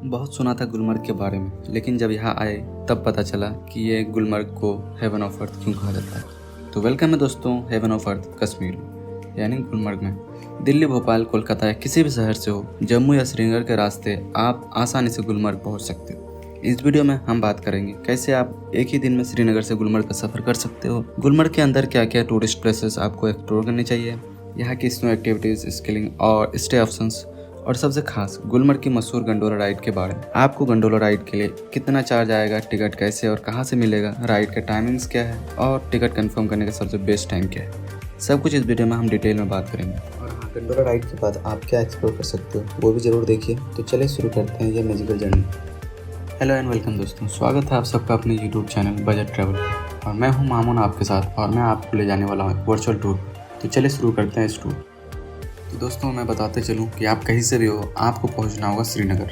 बहुत सुना था गुलमर्ग के बारे में, लेकिन जब यहाँ आए तब पता चला कि ये गुलमर्ग को हेवन ऑफ अर्थ क्यों कहा जाता है। तो वेलकम है दोस्तों हेवन ऑफ अर्थ कश्मीर में, यानी गुलमर्ग में। दिल्ली, भोपाल, कोलकाता या किसी भी शहर से हो, जम्मू या श्रीनगर के रास्ते आप आसानी से गुलमर्ग पहुँच सकते हो। इस वीडियो में हम बात करेंगे कैसे आप एक ही दिन में श्रीनगर से गुलमर्ग का सफ़र कर सकते हो। गुलमर्ग के अंदर क्या क्या टूरिस्ट प्लेसेस आपको एक्सप्लोर करनी चाहिए, यहाँ की स्नो एक्टिविटीज़, स्कीलिंग और स्टे ऑप्शंस, और सबसे खास गुलमर्ग की मशहूर गंडोला राइड के बारे में। आपको गंडोला राइड के लिए कितना चार्ज आएगा, टिकट कैसे और कहाँ से मिलेगा, राइड के टाइमिंग्स क्या है और टिकट कंफर्म करने का सबसे बेस्ट टाइम क्या है, सब कुछ इस वीडियो में हम डिटेल में बात करेंगे। और हाँ, गंडोला राइड के बाद आप क्या एक्सप्लोर कर सकते हो वो भी ज़रूर देखिए। तो चलिए शुरू करते हैं ये magical journey. Hello and welcome दोस्तों, स्वागत है आप सबका अपने यूट्यूब चैनल बजट ट्रैवल पर। और मैं हूँ मामून आपके साथ, और मैं आपको ले जाने वाला हूँ वर्चुअल टूर। तो चलिए शुरू करते हैं इस टूर। तो दोस्तों मैं बताते चलूँ कि आप कहीं से भी हो, आपको पहुँचना होगा श्रीनगर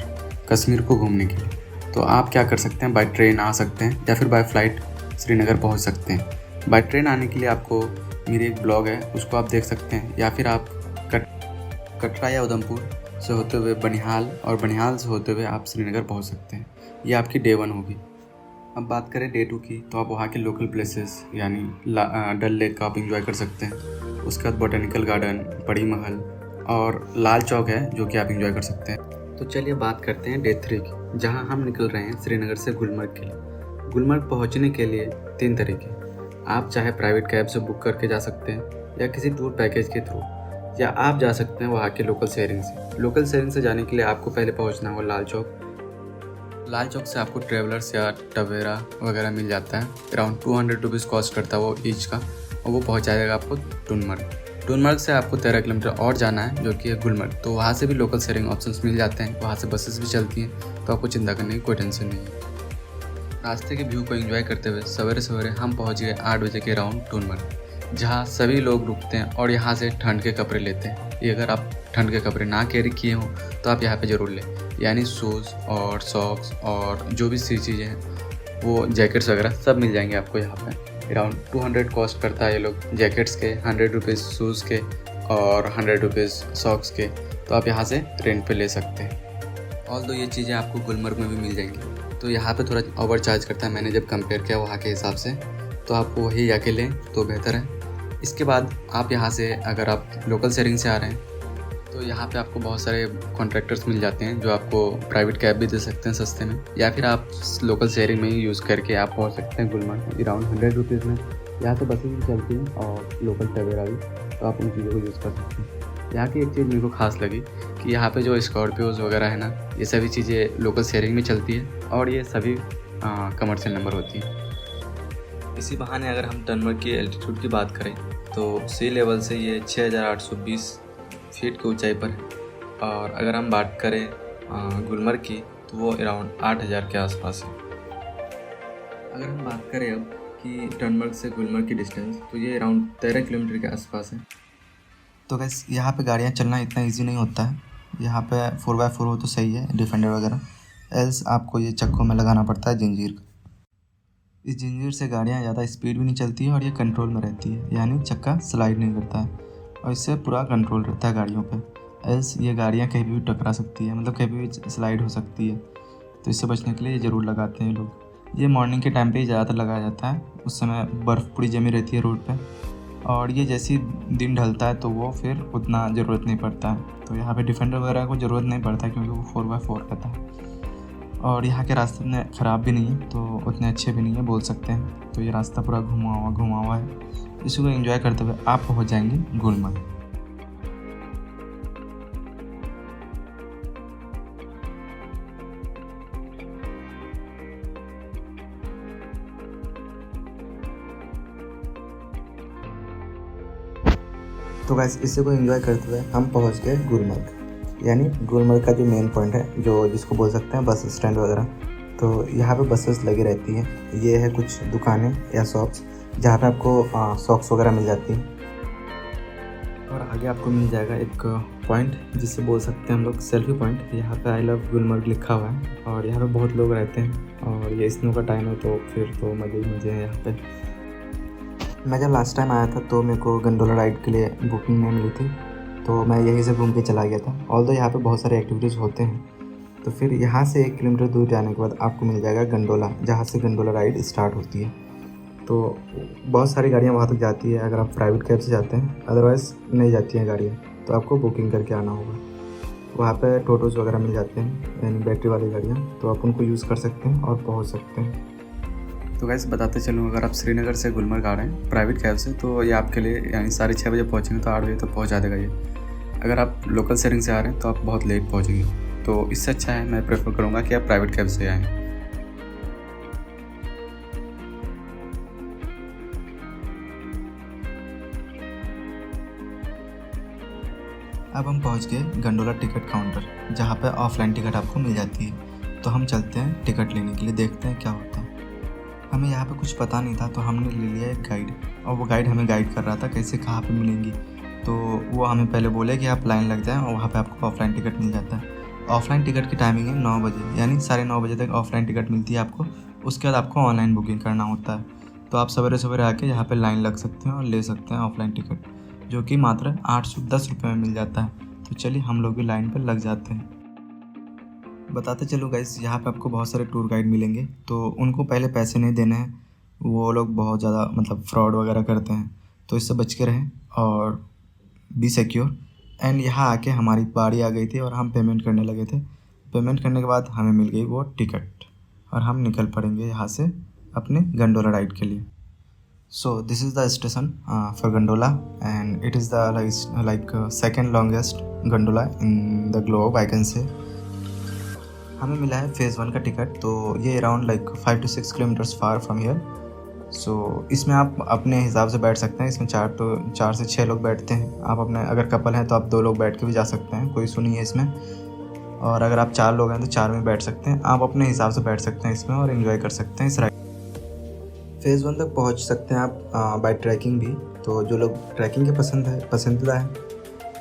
कश्मीर को घूमने के लिए। तो आप क्या कर सकते हैं, बाय ट्रेन आ सकते हैं या फिर बाय फ्लाइट श्रीनगर पहुँच सकते हैं। बाय ट्रेन आने के लिए आपको मेरी एक ब्लॉग है, उसको आप देख सकते हैं, या फिर आप कटरा या उधमपुर से होते हुए बनिहाल, और बनिहाल से होते हुए आप श्रीनगर पहुँच सकते हैं। ये आपकी डे 1 होगी। अब बात करें डे 2 की, तो आप वहाँ के लोकल प्लेसेस यानी डल लेक का आप इंजॉय कर सकते हैं। उसके बाद बोटेनिकल गार्डन, बड़ी महल और लाल चौक है जो कि आप इंजॉय कर सकते हैं। तो चलिए बात करते हैं डे 3 की, जहाँ हम निकल रहे हैं श्रीनगर से गुलमर्ग के लिए। गुलमर्ग पहुँचने के लिए 3 तरीके, आप चाहे प्राइवेट कैब से बुक करके जा सकते हैं या किसी टूर पैकेज के थ्रू, या आप जा सकते हैं वहाँ के लोकल शेयरिंग से। लोकल शेयरिंग से जाने के लिए आपको पहले पहुँचना होगा लाल चौक। लाल चौक से आपको ट्रेवलर्स या टवेरा वगैरह मिल जाता है। अराउंड 200 रुपीज़ कॉस्ट करता है वो ईच का, और वो पहुँचा जाएगा आपको टूनमर्ग। टूनमर्ग से आपको 13 किलोमीटर और जाना है जो कि है गुलमर्ग। तो वहाँ से भी लोकल शेयरिंग ऑप्शंस मिल जाते हैं, वहाँ से बसेस भी चलती हैं, तो आपको चिंता करने की कोई टेंशन नहीं है। रास्ते के व्यू को एंजॉय करते हुए सवेरे सवेरे हम पहुँच गए 8 बजे के अराउंड टूनमर्ग, जहाँ सभी लोग रुकते हैं और यहाँ से ठंड के कपड़े लेते हैं। ये अगर आप ठंड के कपड़े ना कैरी किए हों तो आप यहाँ पे ज़रूर लें, यानी शूज़ और सॉक्स और जो भी सी चीज़ें हैं, वो जैकेट्स वगैरह सब मिल जाएंगे आपको यहाँ पे। अराउंड 200 कॉस्ट करता है ये लोग जैकेट्स के, 100 रुपीज़ शूज़ के और 100 रुपीज़ सॉक्स के। तो आप यहाँ से रेंट पे ले सकते हैं। ऑल्दो ये चीज़ें आपको गुलमर्ग में भी मिल जाएंगी। तो यहाँ पे थोड़ा ओवर चार्ज करता है, मैंने जब कंपेयर किया वहाँ के हिसाब से, तो आपको वही जाके लें तो बेहतर है। इसके बाद आप यहाँ से, अगर आप लोकल शेयरिंग से आ रहे हैं, तो यहाँ पे आपको बहुत सारे कॉन्ट्रैक्टर्स मिल जाते हैं जो आपको प्राइवेट कैब भी दे सकते हैं सस्ते में, या फिर आप लोकल शेयरिंग में ही यूज़ करके आप पहुँच सकते हैं गुलमर्ग अराउंड 100 रुपीज़ में। यहाँ से बसेस भी चलती हैं और लोकल टवेरा भी, तो आप उन चीज़ों को यूज़ कर सकते हैं। यहाँ की एक चीज़ मेरे को खास लगी कि यहाँ पे जो स्कॉर्पियोज़ वगैरह है ना, ये सभी चीज़ें लोकल शेयरिंग में चलती है, और ये सभी कमर्शियल नंबर होती है। इसी बहाने अगर हम टनमर्ग की एल्टीट्यूड की बात करें तो सी लेवल से ये 6820 फीट की ऊंचाई पर है, और अगर हम बात करें गुलमर्ग की तो वो अराउंड 8000 के आसपास है। अगर हम बात करें अब कि टनमर्ग से गुलमर्ग की डिस्टेंस, तो ये अराउंड 13 किलोमीटर के आसपास है। तो गैस यहाँ पे गाड़ियाँ चलना इतना ईजी नहीं होता है। यहाँ पे 4x4 हो तो सही है, डिफेंडर वगैरह, एल्स आपको ये चक्कों में लगाना पड़ता है जंजीर। इस जंजीर से गाड़ियाँ ज़्यादा स्पीड भी नहीं चलती है और ये कंट्रोल में रहती है, यानी चक्का स्लाइड नहीं करता है, और इससे पूरा कंट्रोल रहता है गाड़ियों पे। एल्स ये गाड़ियाँ कहीं भी टकरा सकती है, मतलब कहीं भी स्लाइड हो सकती है। तो इससे बचने के लिए ये ज़रूर लगाते हैं लोग। ये मॉर्निंग के टाइम पे ही ज़्यादातर लगाया जाता है, उस समय बर्फ़ पूरी जमी रहती है रोड पे, और ये जैसे ही दिन ढलता है तो वो फिर उतना ज़रूरत नहीं पड़ता है। तो यहाँ पे डिफेंडर वगैरह को ज़रूरत नहीं पड़ता है, क्योंकि वो 4x4 रहता है, और यहाँ के रास्ते इतने ख़राब भी नहीं है, तो उतने अच्छे भी नहीं है बोल सकते हैं। तो ये रास्ता पूरा घुमा हुआ है। इसी को एंजॉय करते हुए आप पहुँच जाएंगे गुलमर्ग। तो गाइस इसी को एंजॉय करते हुए हम पहुँच गए गुलमर्ग, यानी गुलमर्ग का जो मेन पॉइंट है, जो जिसको बोल सकते हैं बस स्टैंड वगैरह। तो यहाँ पे बसेस लगी रहती हैं। ये है कुछ दुकानें या शॉप्स जहाँ पे आपको सॉक्स वगैरह मिल जाती हैं, और आगे आपको मिल जाएगा एक पॉइंट जिससे बोल सकते हैं हम लोग सेल्फी पॉइंट। यहाँ पे आई लव गुलमर्ग लिखा हुआ है, और यहाँ पे बहुत लोग रहते हैं, और ये स्नो का टाइम है तो फिर तो मज़े ही मज़े हैं यहाँ पे। मैं जब लास्ट टाइम आया था तो मेरे को गंडोला राइड के लिए बुकिंग नहीं मिली थी, तो मैं यहीं से घूम के चला गया था। ऑल्दो यहाँ पे बहुत सारे एक्टिविटीज़ होते हैं, तो फिर यहाँ से 1 किलोमीटर दूर जाने के बाद आपको मिल जाएगा गंडोला, जहाँ से गंडोला राइड स्टार्ट होती है। तो बहुत सारी गाड़ियाँ वहाँ तक जाती है अगर आप प्राइवेट कैब से जाते हैं, अदरवाइज़ नहीं जाती हैं गाड़ियाँ, तो आपको बुकिंग करके आना होगा। वहाँ पे टोटोज़ वगैरह मिल जाते हैं, यानी बैटरी वाली गाड़ियाँ, तो आप उनको यूज़ कर सकते हैं और पहुँच सकते हैं। तो गाइस बताते चलूँ, अगर आप श्रीनगर से गुलमर्ग आ रहे हैं प्राइवेट कैब से, तो ये आपके लिए यानी 6:30 बजे पहुँचेंगे तो 8 बजे तक पहुँचा देगा ये। अगर आप लोकल शेयरिंग से आ रहे हैं तो आप बहुत लेट पहुँचेंगे, तो इससे अच्छा है, मैं प्रेफर करूँगा कि आप प्राइवेट कैब से आएँ। अब हम पहुंच गए गंडोला टिकट काउंटर, जहां पे ऑफलाइन टिकट आपको मिल जाती है। तो हम चलते हैं टिकट लेने के लिए, देखते हैं क्या होता है। हमें यहाँ पे कुछ पता नहीं था, तो हमने ले लिया एक गाइड, और वो गाइड हमें गाइड कर रहा था कैसे कहाँ पे मिलेंगी। तो वो हमें पहले बोले कि आप लाइन लग जाएं और वहाँ पे आपको ऑफलाइन टिकट मिल जाता है। ऑफलाइन टिकट की टाइमिंग है 9 बजे, यानी 9:30 बजे तक ऑफलाइन टिकट मिलती है आपको। उसके बाद आपको ऑनलाइन बुकिंग करना होता है। तो आप सवेरे सवेरे आके यहाँ पे लाइन लग सकते हैं और ले सकते हैं ऑफलाइन टिकट, जो कि मात्र 810 रुपये में मिल जाता है। तो चलिए हम लोग भी लाइन पर लग जाते हैं। बताते चलो गाइस, यहाँ पे आपको बहुत सारे टूर गाइड मिलेंगे, तो उनको पहले पैसे नहीं देने हैं। वो लोग बहुत ज़्यादा मतलब फ्रॉड वगैरह करते हैं, तो इससे बच के रहें और बी सिक्योर। एंड यहाँ आके हमारी बारी आ गई थी और हम पेमेंट करने लगे थे। पेमेंट करने के बाद हमें मिल गई वो टिकट और हम निकल पड़ेंगे यहाँ से अपने गंडोला राइड के लिए। So this is the station for gondola, and it is the second longest gondola in the globe, I can say. हमें मिला है फेज़ 1 का टिकट, तो ये around 5 to 6 kilometres far from here. So इसमें आप अपने हिसाब से बैठ सकते हैं। इसमें 4 से 6 लोग बैठते हैं। आप अपने अगर कपल हैं तो आप 2 लोग बैठ के भी जा सकते हैं, कोई इशू नहीं है इसमें। और अगर आप 4 लोग हैं तो 4 में बैठ सकते हैं। आप अपने हिसाब से बैठ सकते हैं इसमें और इन्जॉय कर सकते हैं इस राइड। फेज़ 1 तक पहुंच सकते हैं आप बाय ट्रैकिंग भी। तो जो लोग ट्रैकिंग के पसंदीदा है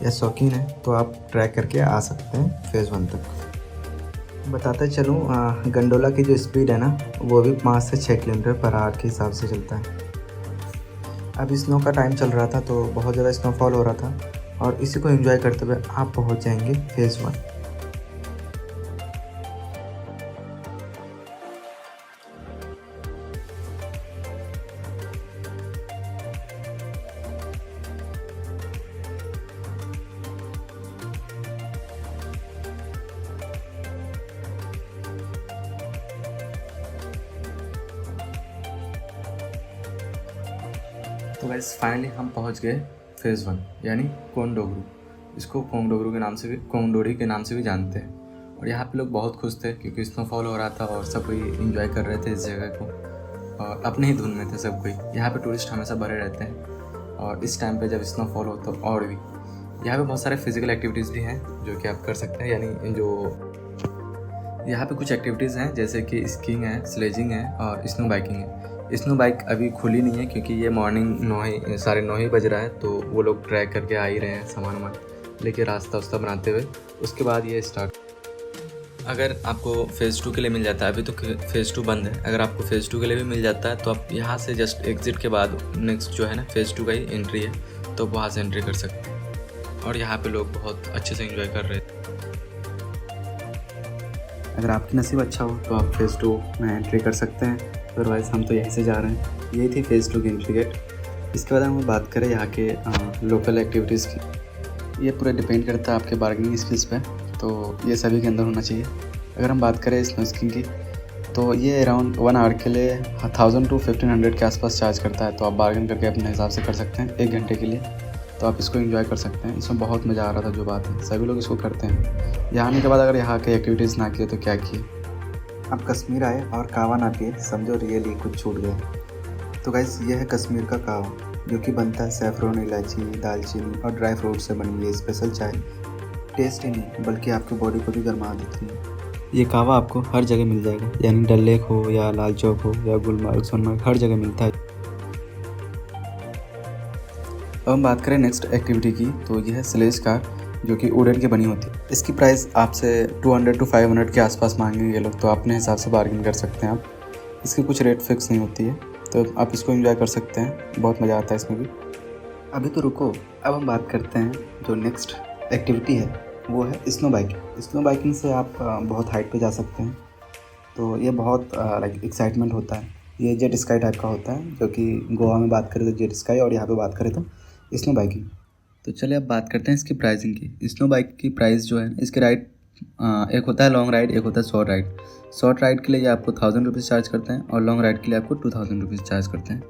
या शौकीन है, तो आप ट्रैक करके आ सकते हैं फेज़ 1 तक। बताते चलूँ, गंडोला की जो स्पीड है ना, वो भी 5 से 6 किलोमीटर पर आवर के हिसाब से चलता है। अब स्नो का टाइम चल रहा था, तो बहुत ज़्यादा स्नोफॉल हो रहा था, और इसी को एंजॉय करते हुए आप पहुँच जाएंगे फेज़ 1। तो गाइस फाइनली हम पहुंच गए फेज़ 1, यानी कोंगडोगरू। इसको कोंगडोरी के नाम से भी जानते हैं। और यहाँ पे लोग बहुत खुश थे क्योंकि स्नोफॉल हो रहा था और सब कोई इंजॉय कर रहे थे इस जगह को, और अपने ही धुन में थे सब कोई। यहाँ पे टूरिस्ट हमेशा भरे रहते हैं, और इस टाइम पे जब स्नोफॉल हो तो और भी। यहाँ पे बहुत सारे फिजिकल एक्टिविटीज़ भी हैं जो कि आप कर सकते हैं, यानी जो यहाँ पे कुछ एक्टिविटीज़ हैं जैसे कि स्कीइंग है, स्लेजिंग है और स्नो बाइकिंग है। स्नो बाइक अभी खुली नहीं है क्योंकि ये मॉर्निंग 9:30 बज रहा है, तो वो लोग ट्रैक करके आ ही रहे हैं सामान लेके, रास्ता बनाते हुए। उसके बाद ये स्टार्ट। अगर आपको फेज़ 2 के लिए मिल जाता है, अभी तो फेज़ 2 बंद है, अगर आपको फेज़ 2 के लिए भी मिल जाता है तो आप यहाँ से जस्ट एग्जिट के बाद नेक्स्ट जो है ना फेज़ 2 का ही एंट्री है, तो वहाँ से एंट्री कर सकते हैं। और यहाँ पे लोग बहुत अच्छे से एंजॉय कर रहे थे। अगर आपकी नसीब अच्छा हो तो आप फेज़ 2 में एंट्री कर सकते हैं, अदरवाइज़ हम तो यहीं से जा रहे हैं। ये थी फेज़ 2 की एंट्री गेट। इसके बाद हम बात करें यहाँ के लोकल एक्टिविटीज़ की। ये पूरा डिपेंड करता है आपके बार्गेनिंग स्किल्स पे, तो ये सभी के अंदर होना चाहिए। अगर हम बात करें स्नो स्कीइंग की, तो ये अराउंड 1 आवर के लिए 1000 to 1500 के आसपास चार्ज करता है। तो आप बार्गेन करके अपने हिसाब से कर सकते हैं 1 घंटे के लिए, तो आप इसको एंजॉय कर सकते हैं। इसमें बहुत मज़ा आ रहा था, जो बात है सभी लोग इसको करते हैं। यहाँ आने के बाद अगर यहाँ के एक्टिविटीज़ ना किए तो क्या किए। आप कश्मीर आए और कावा ना पिए, समझो रियली कुछ छूट गया। तो गाइस ये है कश्मीर का कावा, जो कि बनता है सैफरन, इलायची, दालचीनी और ड्राई फ्रूट से बनी ये स्पेशल चाय। टेस्ट ही नहीं बल्कि आपकी बॉडी को भी गर्मा देती है। ये कावा आपको हर जगह मिल जाएगा, यानी डल लेक हो या लाल चौक हो या गुलमर्ग, सोनमर्ग, हर जगह मिलता है। अब हम बात करें नेक्स्ट एक्टिविटी की, तो यह है स्लेज कार, जो कि वुडन की बनी होती है। इसकी प्राइस आपसे 200 to 500 के आसपास मांगेंगे ये लोग, तो अपने हिसाब से बार्गेन कर सकते हैं आप। इसकी कुछ रेट फिक्स नहीं होती है, तो आप इसको एंजॉय कर सकते हैं, बहुत मज़ा आता है इसमें भी। अभी तो रुको, अब हम बात करते हैं जो नेक्स्ट एक्टिविटी है वो है स्नो बाइकिंग। स्नो बाइकिंग से आप बहुत हाइट पे जा सकते हैं, तो ये बहुत लाइक एक्साइटमेंट होता है। ये जेट स्काई टाइप का होता है, जो कि गोवा में बात करें तो जेट स्काई और यहाँ पे बात करें तो स्नो बाइकिंग। तो चलिए अब बात करते हैं इसकी प्राइसिंग की। स्नो बाइक की प्राइस जो है, इसके राइड एक होता है लॉन्ग राइड, एक होता है शॉर्ट राइड। शॉर्ट राइड के लिए ये आपको 1000 रुपीज़ चार्ज करते हैं और लॉन्ग राइड के लिए आपको 2000 रुपीज़ चार्ज करते हैं।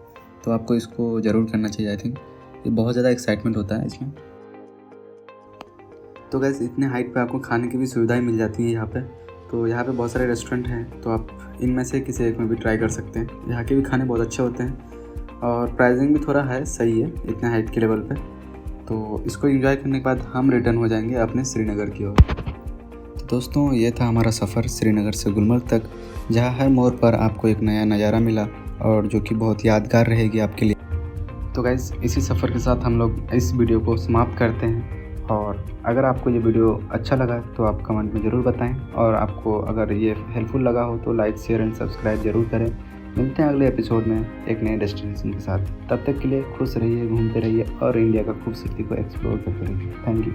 तो आपको इसको ज़रूर करना चाहिए। आई थिंक ये बहुत ज़्यादा एक्साइटमेंट होता है इसमें। तो गैस इतने हाइट पे आपको खाने की भी सुविधाएं मिल जाती हैं यहाँ पे। तो यहाँ पे बहुत सारे रेस्टोरेंट हैं, तो आप इनमें से किसी एक में भी ट्राई कर सकते हैं। यहाँ के भी खाने बहुत अच्छे होते हैं और प्राइसिंग भी थोड़ा है, सही है इतने हाइट के लेवल पे। तो इसको एंजॉय करने के बाद हम रिटर्न हो जाएंगे अपने श्रीनगर की ओर। तो दोस्तों ये था हमारा सफ़र श्रीनगर से गुलमर्ग तक, जहाँ हर मोड़ पर आपको एक नया नज़ारा मिला और जो कि बहुत यादगार रहेगी आपके लिए। तो गाइस इसी सफ़र के साथ हम लोग इस वीडियो को समाप्त करते हैं। और अगर आपको ये वीडियो अच्छा लगा तो आप कमेंट में ज़रूर बताएं, और आपको अगर ये हेल्पफुल लगा हो तो लाइक, शेयर एंड सब्सक्राइब ज़रूर करें। मिलते हैं अगले एपिसोड में एक नए डेस्टिनेशन के साथ। तब तक के लिए खुश रहिए, घूमते रहिए और इंडिया का खूबसूरती को एक्सप्लोर करते रहिए। Thank you.